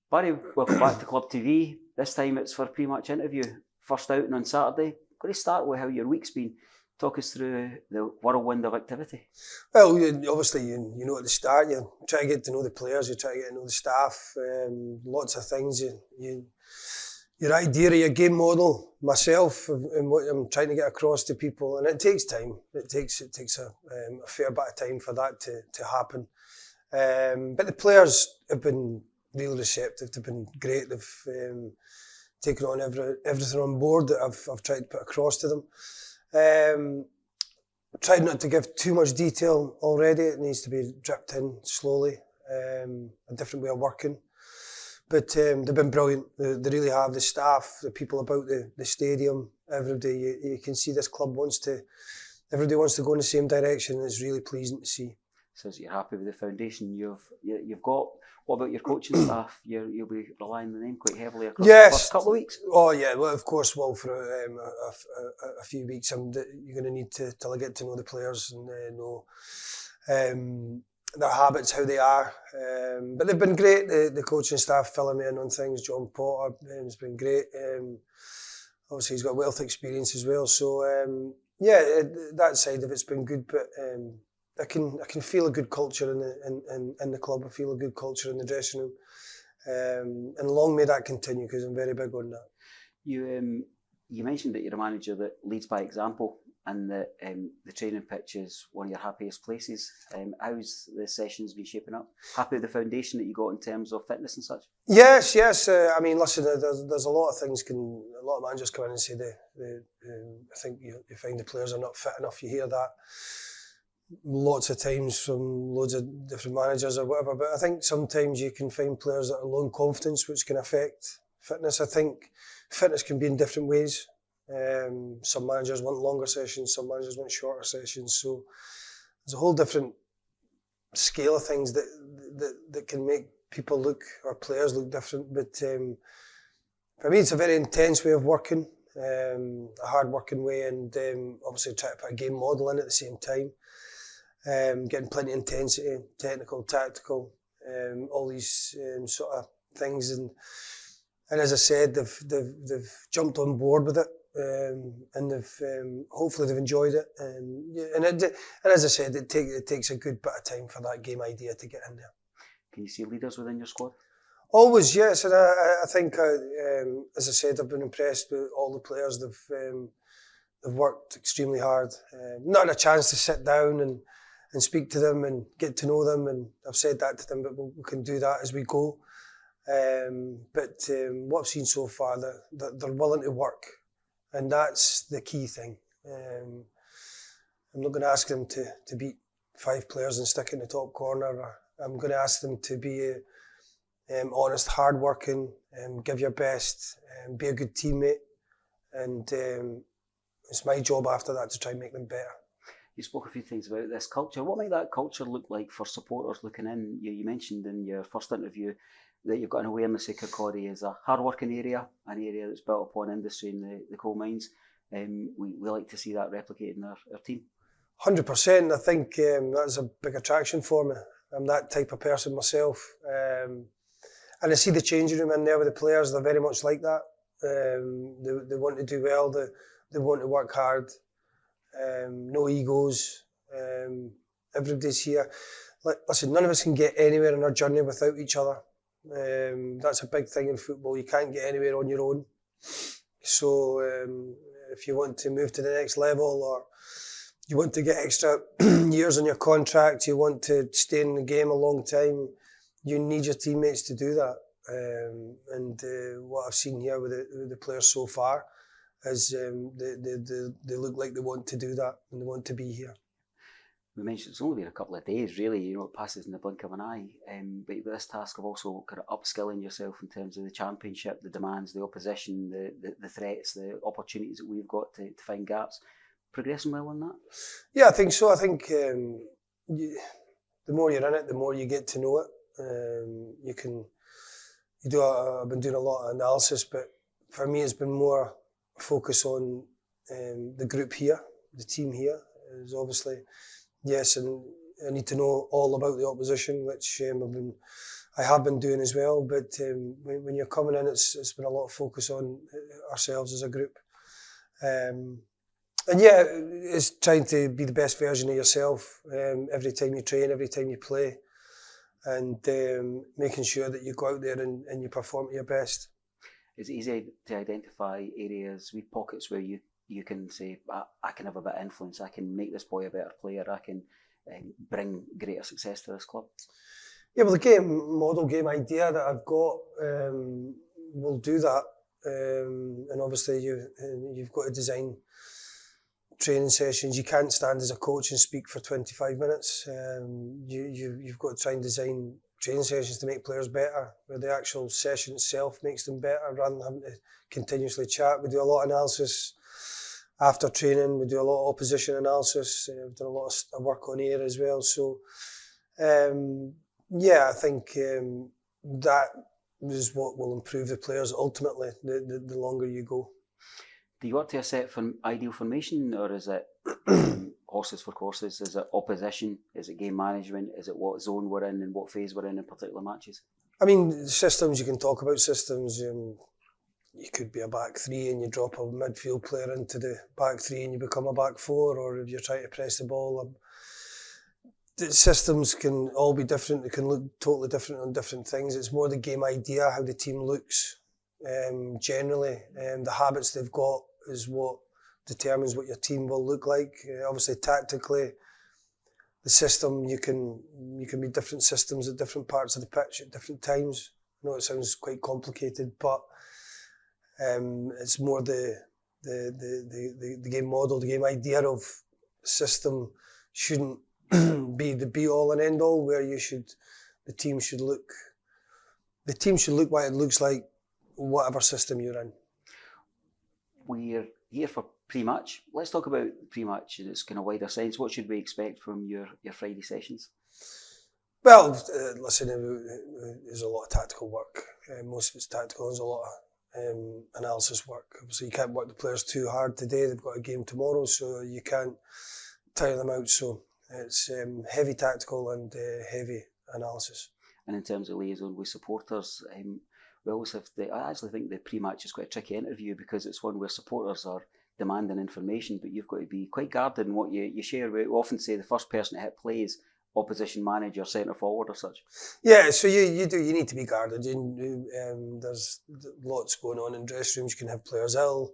Barry, welcome back to Club TV. This time it's for a pre-match interview. First outing on Saturday. I'm going to start with how your week's been. Talk us through the whirlwind of activity. Well, obviously, you know at the start, you try to get to know the players, you try to get to know the staff, lots of things. Your idea of your game model, myself, and what I'm trying to get across to people, and it takes time. It takes a fair bit of time for that to happen. But the players have been really receptive. They've been great. They've taken on everything on board that I've tried to put across to them. Tried not to give too much detail already. It needs to be dripped in slowly. A different way of working. But they've been brilliant. They really have. The staff, the people about the stadium, everybody. You can see this club everybody wants to go in the same direction, and it's really pleasing to see. Says you're happy with the foundation you've got. What about your coaching staff? You'll be relying on them quite heavily across the first couple of weeks? Oh yeah, well of course, for a few weeks you're going to need to, till I get to know the players and know their habits, how they are. But they've been great, the coaching staff filling me in on things. John Potter has been great. Obviously he's got wealth of experience as well. So that side of it's been good, but I can feel a good culture in the club. I feel a good culture in the dressing room, and long may that continue, because I'm very big on that. You mentioned that you're a manager that leads by example, and that the training pitch is one of your happiest places. How's the sessions been shaping up? Happy with the foundation that you got in terms of fitness and such? Yes. I mean, listen, there's a lot of things. A lot of managers come in and say I think you find the players are not fit enough. You hear that lots of times from loads of different managers or whatever, but I think sometimes you can find players that are low in confidence, which can affect fitness. I think fitness can be in different ways. Some managers want longer sessions, some managers want shorter sessions, so there's a whole different scale of things that can make people look, or players look different. But for me, it's a very intense way of working, a hard working way, and obviously try to put a game model in at the same time. Getting plenty of intensity, technical, tactical, all these sort of things, and as I said, they've jumped on board with it, and hopefully they've enjoyed it, and as I said, it takes a good bit of time for that game idea to get in there. Can you see leaders within your squad? Always, yes, and I think, as I said, I've been impressed with all the players. They've worked extremely hard. Not had a chance to sit down and speak to them and get to know them, and I've said that to them, but we can do that as we go. But what I've seen so far, they're willing to work, and that's the key thing. I'm not going to ask them to beat 5 players and stick in the top corner. I'm going to ask them to be honest, hard-working, give your best, be a good teammate, and it's my job after that to try and make them better. You spoke a few things about this culture. What might that culture look like for supporters looking in? You mentioned in your first interview that you've got an awareness of Kirkcaldy as a hard-working area, an area that's built upon industry and the coal mines. We like to see that replicated in our team. 100%. I think that's a big attraction for me. I'm that type of person myself. And I see the changing room in there with the players. They're very much like that. They want to do well. They want to work hard. No egos. Everybody's here. Listen, none of us can get anywhere in our journey without each other. That's a big thing in football. You can't get anywhere on your own. So if you want to move to the next level, or you want to get extra years on your contract, you want to stay in the game a long time, you need your teammates to do that. And what I've seen here with the players so far is they look like they want to do that and they want to be here. We mentioned it's only been a couple of days, really. It passes in the blink of an eye. But with this task of also kind of upskilling yourself in terms of the championship, the demands, the opposition, the threats, the opportunities that we've got to find gaps. Progressing well on that? Yeah, I think so. I think the more you're in it, the more you get to know it. I've been doing a lot of analysis, but for me, it's been more focus on the group here, the team here. Is obviously, yes, and I need to know all about the opposition, which I have been doing as well. But when you're coming in, it's been a lot of focus on ourselves as a group. And yeah, it's trying to be the best version of yourself every time you train, every time you play, and making sure that you go out there and you perform to your best. It's easy to identify areas, wee pockets where you can say, I can have a bit of influence, I can make this boy a better player, I can bring greater success to this club. Yeah, well, the game idea that I've got will do that. And obviously you've got to design training sessions. You can't stand as a coach and speak for 25 minutes. You've got to try and design training sessions to make players better, where the actual session itself makes them better rather than having to continuously chat. We do a lot of analysis after training. We do a lot of opposition analysis. We've done a lot of work on air as well. So, yeah, I think that is what will improve the players ultimately, the longer you go. Do you work to a set ideal formation, or is it horses for courses? Is it opposition? Is it game management? Is it what zone we're in and what phase we're in particular matches? I mean, systems, you can talk about systems. You could be a back three and you drop a midfield player into the back three and you become a back four, or if you're trying to press the ball. The systems can all be different. They can look totally different on different things. It's more the game idea, how the team looks generally. The habits they've got is what determines what your team will look like. Obviously, tactically, the system, you can be different systems at different parts of the pitch at different times. I know it sounds quite complicated, but it's more the game model, the game idea of system shouldn't be the be all and end all, where the team should look what it looks like, whatever system you're in. We're here for pre-match. Let's talk about pre-match in its kind of wider sense. What should we expect from your Friday sessions? Well, listen, there's a lot of tactical work. Most of it's tactical. There's a lot of analysis work. Obviously, you can't work the players too hard today. They've got a game tomorrow, so you can't tire them out. So it's heavy tactical and heavy analysis. And in terms of liaison with supporters, we always have I actually think the pre-match is quite a tricky interview, because it's one where supporters are demanding information, but you've got to be quite guarded in what you share. We often say the first person to hit play is opposition manager, centre forward or such. Yeah, so you need to be guarded. There's lots going on in dressing rooms. You can have players ill.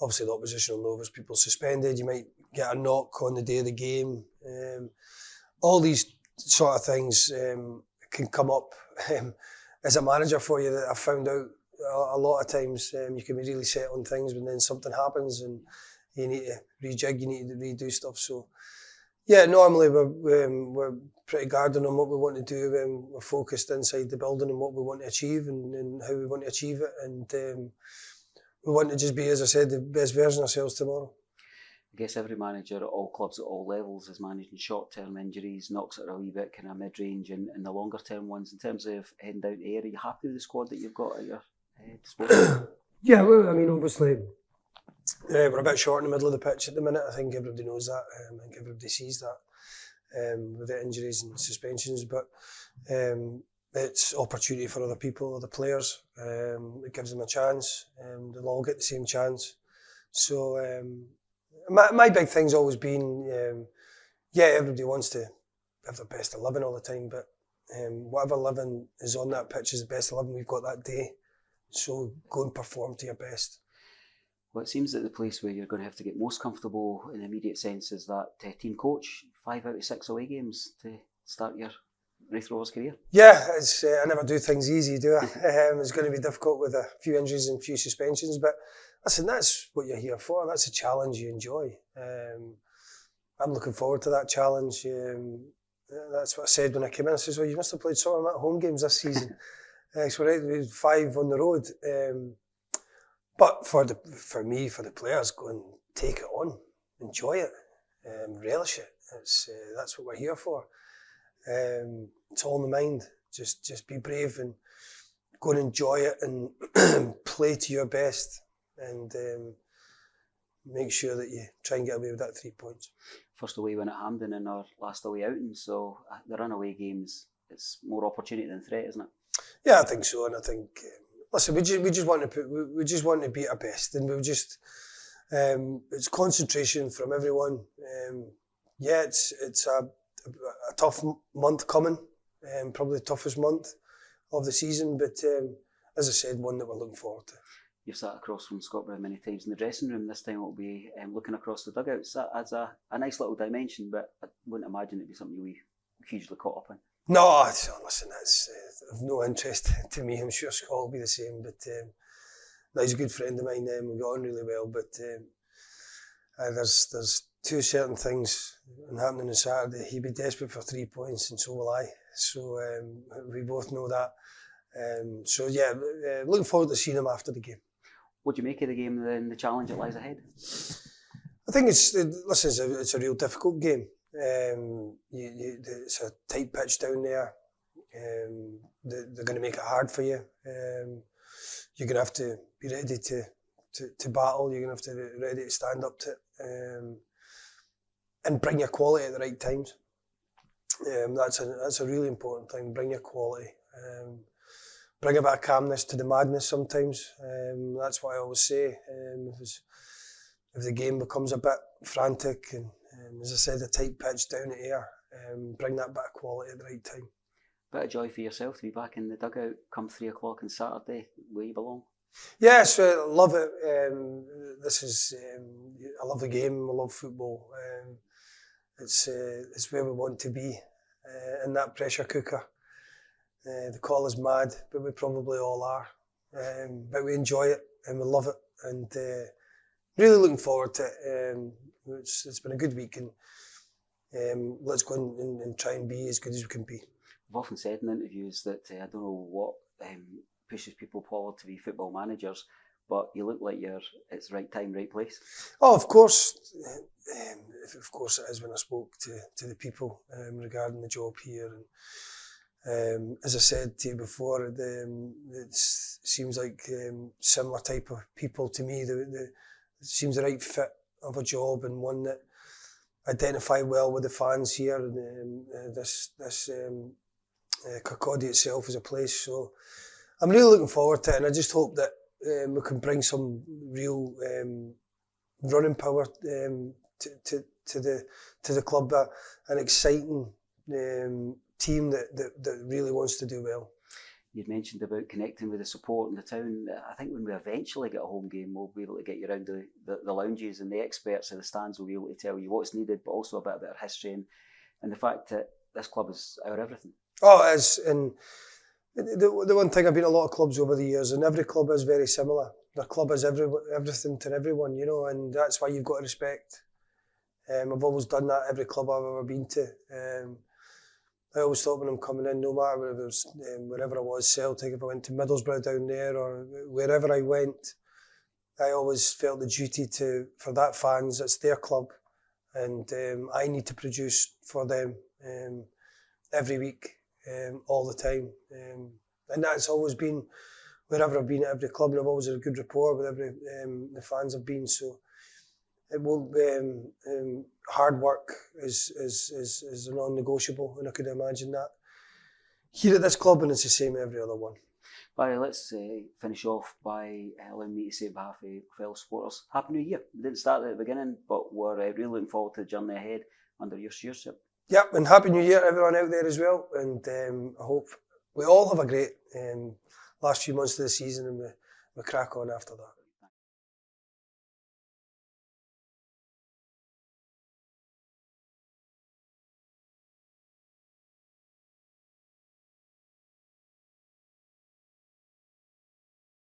Obviously, the opposition will know there's people suspended. You might get a knock on the day of the game. All these sort of things can come up as a manager for you, that I've found out a lot of times. You can be really set on things, but then something happens and you need to rejig, you need to redo stuff. So, yeah, normally we're pretty guarded on what we want to do. We're focused inside the building on what we want to achieve and how we want to achieve it. And we want to just be, as I said, the best version of ourselves tomorrow. I guess every manager at all clubs at all levels is managing short-term injuries, knocks it a wee bit kind of mid-range, and the longer-term ones. In terms of heading down to Ayr, are you happy with the squad that you've got at your disposal? Yeah, well, I mean, obviously, we're a bit short in the middle of the pitch at the minute. I think everybody knows that. I think everybody sees that with the injuries and suspensions. But it's opportunity for other people, other players. It gives them a chance. They'll all get the same chance. So my big thing's always been, everybody wants to have their best 11 all the time, but whatever 11 is on that pitch is the best 11 we've got that day. So go and perform to your best. Well, it seems that the place where you're going to have to get most comfortable in the immediate sense is that team coach. 5 out of 6 away games to start your Raith Rovers career. Yeah, I never do things easy, do I? It's going to be difficult with a few injuries and a few suspensions, but listen, that's what you're here for. That's a challenge you enjoy. I'm looking forward to that challenge. That's what I said when I came in. I said, well, you must have played some of them at home games this season. So we had 5 on the road. But for me, for the players, go and take it on, enjoy it, relish it. That's what we're here for. It's all in the mind. Just be brave and go and enjoy it and play to your best. And make sure that you try and get away with that 3 points. First away win at Hampden in our last away outing, so the run-away games, it's more opportunity than threat, isn't it? Yeah, I think so, and I think listen, we just want to be our best, and it's concentration from everyone. It's a tough month coming, probably the toughest month of the season, but as I said, one that we're looking forward to. You've sat across from Scott Brown many times in the dressing room. This time it'll be looking across the dugouts. That adds a nice little dimension, but I wouldn't imagine it'd be something we hugely caught up in. No, listen, that's of no interest to me. I'm sure Scott will be the same, but he's a good friend of mine. We got on really well, but there's two certain things happening on Saturday. He'd be desperate for 3 points, and so will I. So we both know that. Looking forward to seeing him after the game. What do you make of the game and the challenge that lies ahead? I think it's a real difficult game. It's a tight pitch down there. They're going to make it hard for you. You're going to have to be ready to battle. You're going to have to be ready to stand up to it, and bring your quality at the right times. That's a really important thing. Bring your quality. Bring a bit of calmness to the madness sometimes. That's what I always say. If the game becomes a bit frantic and, as I said, a tight pitch down at Ayr, bring that bit of quality at the right time. Bit of joy for yourself to be back in the dugout come 3 o'clock on Saturday, where you belong. Yes, I love it. I love the game. I love football. It's where we want to be, in that pressure cooker. The call is mad, but we probably all are. But we enjoy it and we love it, and really looking forward to it. It's been a good week, and let's go and try and be as good as we can be. I've often said in interviews that I don't know what pushes people forward to be football managers, but you look like it's the right time, right place. Oh, of course. Of course it is when I spoke to the people regarding the job here. And as I said to you before, it seems like similar type of people to me. It seems the right fit of a job, and one that identify well with the fans here. And this Kirkcaldy itself as a place. So I'm really looking forward to it, and I just hope that we can bring some real running power to the club, an exciting team that really wants to do well. You'd mentioned about connecting with the support in the town. I think when we eventually get a home game, we'll be able to get you around the lounges, and the experts of the stands will be able to tell you what's needed, but also a bit about our history and the fact that this club is our everything. Oh, it is. And the one thing, I've been at a lot of clubs over the years, and every club is very similar. The club is everything to everyone, and that's why you've got to respect. I've always done that every club I've ever been to. I always thought when I'm coming in, no matter whether it was wherever I was, Celtic, if I went to Middlesbrough down there, or wherever I went, I always felt the duty for that fans. It's their club, and I need to produce for them every week, all the time, and that's always been wherever I've been at every club, and I've always had a good rapport with every the fans have been. So it won't hard work is a non-negotiable, and I could imagine that here at this club, and it's the same every other one. Barry, let's finish off by allowing me to say on behalf of fellow supporters, Happy New Year. We didn't start at the beginning, but we're really looking forward to the journey ahead under your stewardship. Yep, and Happy New Year everyone out there as well, and I hope we all have a great last few months of the season, and we crack on after that.